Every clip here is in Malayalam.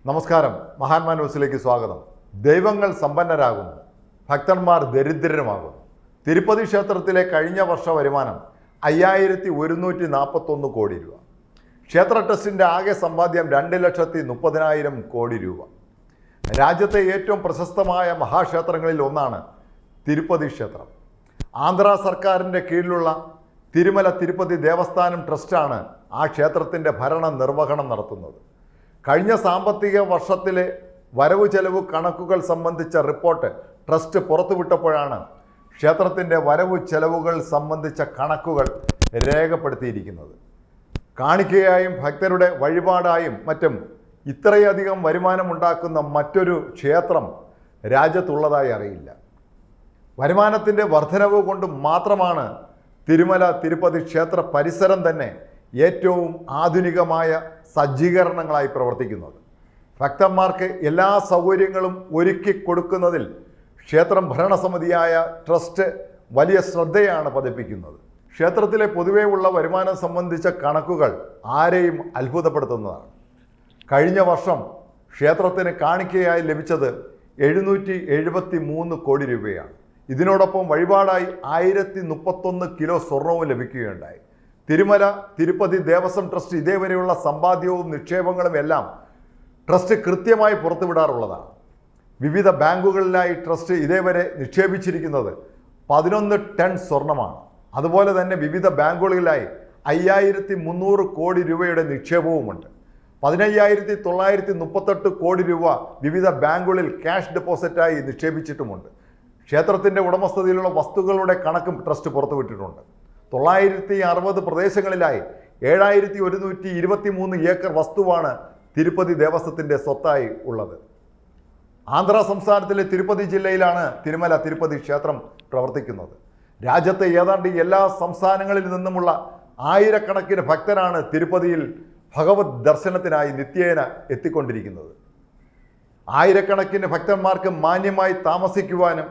നമസ്കാരം, മഹാന്മാ ന്യൂസിലേക്ക് സ്വാഗതം. ദൈവങ്ങൾ സമ്പന്നരാകുന്നു, ഭക്തന്മാർ ദരിദ്രരുമാകുന്നു. തിരുപ്പതി ക്ഷേത്രത്തിലെ കഴിഞ്ഞ വർഷ വരുമാനം 5141 കോടി രൂപ. ക്ഷേത്ര ട്രസ്റ്റിൻ്റെ ആകെ സമ്പാദ്യം 2,30,000 കോടി രൂപ. രാജ്യത്തെ ഏറ്റവും പ്രശസ്തമായ മഹാക്ഷേത്രങ്ങളിൽ ഒന്നാണ് തിരുപ്പതി ക്ഷേത്രം. ആന്ധ്ര സർക്കാരിൻ്റെ കീഴിലുള്ള തിരുമല തിരുപ്പതി ദേവസ്ഥാനം ട്രസ്റ്റാണ് ആ ക്ഷേത്രത്തിൻ്റെ ഭരണ നിർവഹണം നടത്തുന്നത്. കഴിഞ്ഞ സാമ്പത്തിക വർഷത്തിലെ വരവ് ചെലവ് കണക്കുകൾ സംബന്ധിച്ച റിപ്പോർട്ട് ട്രസ്റ്റ് പുറത്തുവിട്ടപ്പോഴാണ് ക്ഷേത്രത്തിൻ്റെ വരവ് ചെലവുകൾ സംബന്ധിച്ച കണക്കുകൾ രേഖപ്പെടുത്തിയിരിക്കുന്നത്. കാണിക്കയായും ഭക്തരുടെ വഴിപാടായും മറ്റും ഇത്രയധികം വരുമാനമുണ്ടാക്കുന്ന മറ്റൊരു ക്ഷേത്രം രാജ്യത്തുള്ളതായി അറിയില്ല. വരുമാനത്തിൻ്റെ വർധനവ് കൊണ്ട് മാത്രമാണ് തിരുമല തിരുപ്പതി ക്ഷേത്ര പരിസരം തന്നെ ഏറ്റവും ആധുനികമായ സജ്ജീകരണങ്ങളായി പ്രവർത്തിക്കുന്നത്. ഭക്തന്മാർക്ക് എല്ലാ സൗകര്യങ്ങളും ഒരുക്കി കൊടുക്കുന്നതിൽ ക്ഷേത്രം ഭരണസമിതിയായ ട്രസ്റ്റ് വലിയ ശ്രദ്ധയാണ് പതിപ്പിക്കുന്നത്. ക്ഷേത്രത്തിലെ പൊതുവേ ഉള്ള വരുമാനം സംബന്ധിച്ച കണക്കുകൾ ആരെയും അത്ഭുതപ്പെടുത്തുന്നതാണ്. കഴിഞ്ഞ വർഷം ക്ഷേത്രത്തിന് കാണിക്കയായി ലഭിച്ചത് 773 കോടി രൂപയാണ്. ഇതിനോടൊപ്പം വഴിപാടായി 1031 കിലോ സ്വർണവും ലഭിക്കുകയുണ്ടായി. തിരുമല തിരുപ്പതി ദേവസ്വം ട്രസ്റ്റ് ഇതേവരെയുള്ള സമ്പാദ്യവും നിക്ഷേപങ്ങളും എല്ലാം ട്രസ്റ്റ് കൃത്യമായി പുറത്തുവിടാറുള്ളതാണ്. വിവിധ ബാങ്കുകളിലായി ട്രസ്റ്റ് ഇതേവരെ നിക്ഷേപിച്ചിരിക്കുന്നത് 11 ടൺ സ്വർണമാണ്. അതുപോലെ തന്നെ വിവിധ ബാങ്കുകളിലായി 5300 കോടി രൂപയുടെ നിക്ഷേപവുമുണ്ട്. 15,938 കോടി രൂപ വിവിധ ബാങ്കുകളിൽ ക്യാഷ് ഡെപ്പോസിറ്റായി നിക്ഷേപിച്ചിട്ടുമുണ്ട്. ക്ഷേത്രത്തിൻ്റെ ഉടമസ്ഥതയിലുള്ള വസ്തുക്കളുടെ കണക്കും ട്രസ്റ്റ് പുറത്തുവിട്ടിട്ടുണ്ട്. 960 പ്രദേശങ്ങളിലായി 7123 ഏക്കർ വസ്തുവാണ് തിരുപ്പതി ദേവസ്വത്തിൻ്റെ സ്വത്തായി ഉള്ളത്. ആന്ധ്ര സംസ്ഥാനത്തിലെ തിരുപ്പതി ജില്ലയിലാണ് തിരുമല തിരുപ്പതി ക്ഷേത്രം പ്രവർത്തിക്കുന്നത്. രാജ്യത്തെ ഏതാണ്ട് എല്ലാ സംസ്ഥാനങ്ങളിൽ നിന്നുമുള്ള ആയിരക്കണക്കിന് ഭക്തരാണ് തിരുപ്പതിയിൽ ഭഗവത് ദർശനത്തിനായി നിത്യേന എത്തിക്കൊണ്ടിരിക്കുന്നത്. ആയിരക്കണക്കിന് ഭക്തന്മാർക്ക് മാന്യമായി താമസിക്കുവാനും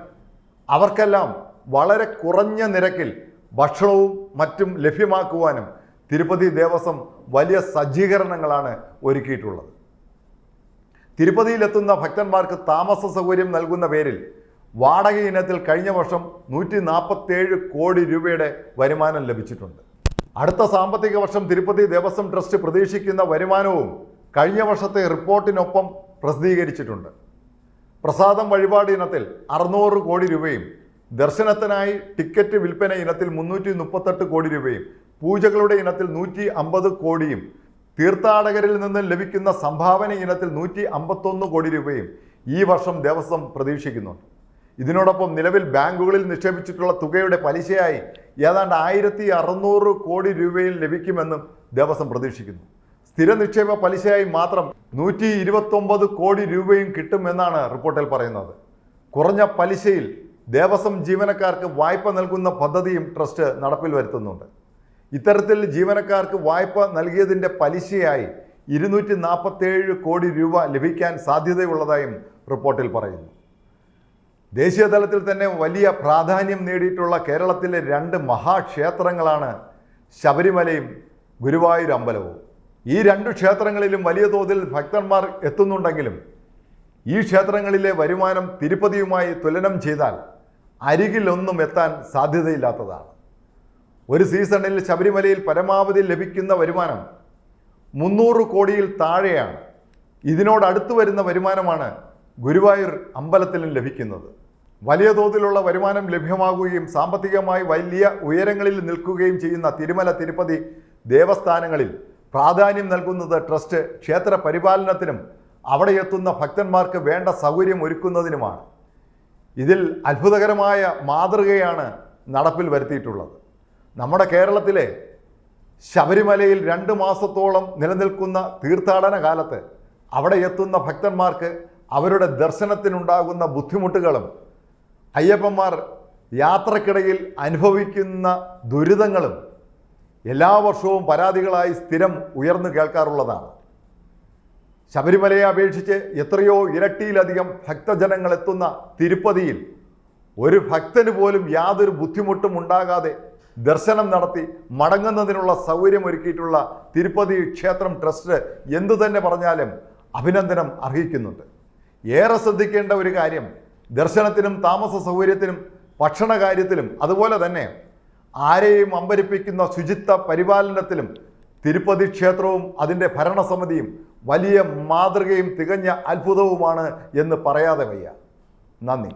അവർക്കെല്ലാം വളരെ കുറഞ്ഞ നിരക്കിൽ ഭക്ഷണവും മറ്റും ലഭ്യമാക്കുവാനും തിരുപ്പതി ദേവസ്വം വലിയ സജ്ജീകരണങ്ങളാണ് ഒരുക്കിയിട്ടുള്ളത്. തിരുപ്പതിയിലെത്തുന്ന ഭക്തന്മാർക്ക് താമസ സൗകര്യം നൽകുന്ന പേരിൽ വാടക ഇനത്തിൽ കഴിഞ്ഞ വർഷം 147 കോടി രൂപയുടെ വരുമാനം ലഭിച്ചിട്ടുണ്ട്. അടുത്ത സാമ്പത്തിക വർഷം തിരുപ്പതി ദേവസ്വം ട്രസ്റ്റ് പ്രതീക്ഷിക്കുന്ന വരുമാനവും കഴിഞ്ഞ വർഷത്തെ റിപ്പോർട്ടിനൊപ്പം പ്രസിദ്ധീകരിച്ചിട്ടുണ്ട്. പ്രസാദം വഴിപാട് ഇനത്തിൽ 600 കോടി രൂപയും ദർശനത്തിനായി ടിക്കറ്റ് വിൽപ്പന ഇനത്തിൽ 338 കോടി രൂപയും പൂജകളുടെ ഇനത്തിൽ 150 കോടിയും തീർത്ഥാടകരിൽ നിന്ന് ലഭിക്കുന്ന സംഭാവന ഇനത്തിൽ 151 കോടി രൂപയും ഈ വർഷം ദേവസ്വം പ്രതീക്ഷിക്കുന്നുണ്ട്. ഇതിനോടൊപ്പം നിലവിൽ ബാങ്കുകളിൽ നിക്ഷേപിച്ചിട്ടുള്ള തുകയുടെ പലിശയായി ഏതാണ്ട് 1600 കോടി രൂപയിൽ ലഭിക്കുമെന്നും ദേവസ്വം പ്രതീക്ഷിക്കുന്നു. സ്ഥിര നിക്ഷേപ പലിശയായി മാത്രം 129 കോടി രൂപയും കിട്ടുമെന്നാണ് റിപ്പോർട്ടിൽ പറയുന്നത്. കുറഞ്ഞ പലിശയിൽ ദേവസ്വം ജീവനക്കാർക്ക് വായ്പ നൽകുന്ന പദ്ധതിയും ട്രസ്റ്റ് നടപ്പിൽ വരുത്തുന്നുണ്ട്. ഇത്തരത്തിൽ ജീവനക്കാർക്ക് വായ്പ നൽകിയതിൻ്റെ പലിശയായി 247 കോടി രൂപ ലഭിക്കാൻ സാധ്യതയുള്ളതായും റിപ്പോർട്ടിൽ പറയുന്നു. ദേശീയ തലത്തിൽ തന്നെ വലിയ പ്രാധാന്യം നേടിയിട്ടുള്ള കേരളത്തിലെ 2 മഹാക്ഷേത്രങ്ങളാണ് ശബരിമലയും ഗുരുവായൂർ അമ്പലവും. ഈ 2 ക്ഷേത്രങ്ങളിലും വലിയ തോതിൽ ഭക്തന്മാർ എത്തുന്നുണ്ടെങ്കിലും ഈ ക്ഷേത്രങ്ങളിലെ വരുമാനം തിരുപ്പതിയുമായി തുലനം ചെയ്താൽ അരികിലൊന്നും എത്താൻ സാധ്യതയില്ലാത്തതാണ്. ഒരു സീസണിൽ ശബരിമലയിൽ പരമാവധി ലഭിക്കുന്ന വരുമാനം 300 കോടിയിൽ താഴെയാണ്. ഇതിനോടടുത്ത് വരുന്ന വരുമാനമാണ് ഗുരുവായൂർ അമ്പലത്തിലും ലഭിക്കുന്നത്. വലിയ തോതിലുള്ള വരുമാനം ലഭ്യമാകുകയും സാമ്പത്തികമായി വലിയ ഉയരങ്ങളിൽ നിൽക്കുകയും ചെയ്യുന്ന തിരുമല തിരുപ്പതി ദേവസ്ഥാനങ്ങളിൽ പ്രാധാന്യം നൽകുന്നത് ട്രസ്റ്റ് ക്ഷേത്ര പരിപാലനത്തിനും അവിടെ എത്തുന്ന ഭക്തന്മാർക്ക് വേണ്ട സൗകര്യം ഒരുക്കുന്നതിനുമാണ്. ഇതിൽ അത്ഭുതകരമായ മാതൃകയാണ് നടപ്പിൽ വരുത്തിയിട്ടുള്ളത്. നമ്മുടെ കേരളത്തിലെ ശബരിമലയിൽ 2 മാസത്തോളം നിലനിൽക്കുന്ന തീർത്ഥാടന കാലത്ത് അവിടെ എത്തുന്ന ഭക്തന്മാർക്ക് അവരുടെ ദർശനത്തിനുണ്ടാകുന്ന ബുദ്ധിമുട്ടുകളും അയ്യപ്പന്മാർ യാത്രക്കിടയിൽ അനുഭവിക്കുന്ന ദുരിതങ്ങളും എല്ലാ വർഷവും പരാതികളായി സ്ഥിരം ഉയർന്നു കേൾക്കാറുള്ളതാണ്. ശബരിമലയെ അപേക്ഷിച്ച് എത്രയോ ഇരട്ടിയിലധികം ഭക്തജനങ്ങൾ എത്തുന്ന തിരുപ്പതിയിൽ ഒരു ഭക്തന് പോലും യാതൊരു ബുദ്ധിമുട്ടും ഉണ്ടാകാതെ ദർശനം നടത്തി മടങ്ങുന്നതിനുള്ള സൗകര്യം ഒരുക്കിയിട്ടുള്ള തിരുപ്പതി ക്ഷേത്രം ട്രസ്റ്റ് എന്തു തന്നെ പറഞ്ഞാലും അഭിനന്ദനം അർഹിക്കുന്നുണ്ട്. ഏറെ ശ്രദ്ധിക്കേണ്ട ഒരു കാര്യം, ദർശനത്തിനും താമസ സൗകര്യത്തിനും ഭക്ഷണ കാര്യത്തിലും അതുപോലെ തന്നെ ആരെയും അമ്പരിപ്പിക്കുന്ന ശുചിത്വ പരിപാലനത്തിലും തിരുപ്പതി ക്ഷേത്രവും അതിൻ്റെ ഭരണസമിതിയും വലിയ മാതൃകയും തികഞ്ഞ അത്ഭുതവുമാണ് എന്ന് പറയാതെ വയ്യ. നന്ദി.